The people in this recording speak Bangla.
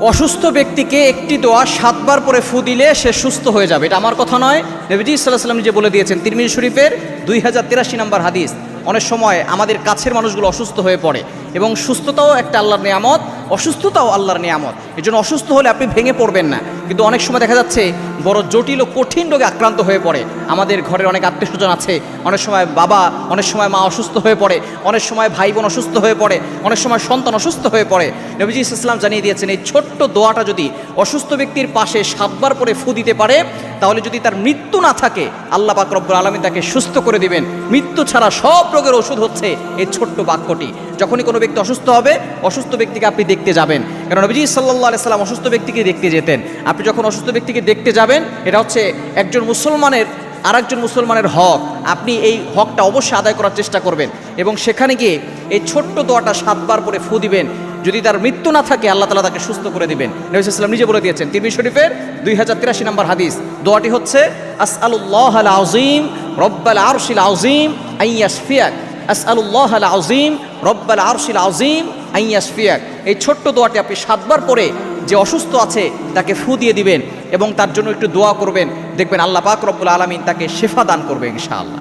অসুস্থ ব্যক্তিকে একটি দোয়া 7 বার পরে ফু দিলে সে সুস্থ হয়ে যাবে, এটা আমার কথা নয়, নবীজি সাল্লাল্লাহু আলাইহি ওয়াসাল্লাম নিজে বলে দিয়েছেন। তিরমিজি শরীফের 2083 নম্বর হাদিস। অনেক সময় আমাদের কাছের মানুষগুলো অসুস্থ হয়ে পড়ে এবং সুস্থতাও একটা আল্লাহর নিয়ামত, অসুস্থতাও আল্লাহর নিয়ামত। এই জন্য অসুস্থ হলে আপনি ভেঙে পড়বেন না, কিন্তু অনেক সময় দেখা যাচ্ছে বড় জটিল ও কঠিন রোগে আক্রান্ত হয়ে পড়ে। আমাদের ঘরের অনেক আত্মীয় স্বজন আছে, অনেক সময় বাবা, অনেক সময় মা অসুস্থ হয়ে পড়ে, অনেক সময় ভাই বোন অসুস্থ হয়ে পড়ে, অনেক সময় সন্তান অসুস্থ হয়ে পড়ে। নবীজি সাল্লাল্লাহু আলাইহি ওয়াসাল্লাম জানিয়ে দিয়েছেন এই ছোট্ট দোয়াটা যদি অসুস্থ ব্যক্তির পাশে 7 বার পরে ফু দিতে পারে, তাহলে যদি তার মৃত্যু না থাকে আল্লাহ পাক রব্বুল আলামিন তাকে সুস্থ করে দিবেন। মৃত্যু ছাড়া সব রোগের ওষুধ হচ্ছে এই ছোট্ট বাক্যটি। যখনই কোনো ব্যক্তি অসুস্থ হবে, অসুস্থ ব্যক্তিকে আপনি দেখতে যাবেন, কারণ নবীজি সাল্লাল্লাহু আলাইহি ওয়াসাল্লাম অসুস্থ ব্যক্তিকে দেখতে যেতেন। আপনি যখন অসুস্থ ব্যক্তিকে দেখতে যাবেন, এটা হচ্ছে একজন মুসলমানের আরেকজন মুসলমানের হক। আপনি এই হকটা অবশ্যই আদায় করার চেষ্টা করবেন এবং সেখানে গিয়ে এই ছোট্ট দোয়াটা 7 বার পরে ফু দিবেন। যদি তার মৃত্যু না থাকে আল্লাহ তাআলা তাকে সুস্থ করে দিবেন। নবী সাল্লাল্লাহু আলাইহি ওয়াসাল্লাম নিজে বলে দিয়েছেন, তিরমিজি শরীফের 2083 নম্বর হাদিস। দোয়াটি হচ্ছে আসআলুল্লাহাল আযীম রব্বাল আরশিল আযীম আইয়াশফিয়াক, আসআলুল্লাহাল আযীম রব্বাল আরশিল আযীম আইয়াশফিয়াক। এই ছোট্ট দোয়াটি আপনি 7 বার পরে যে অসুস্থ আছে তাকে ফু দিয়ে দিবেন এবং তার জন্য একটু দোয়া করবেন, দেখবেন আল্লাহ পাক রব্বুল আলামিন তাকে শিফা দান করবে ইনশাআল্লাহ।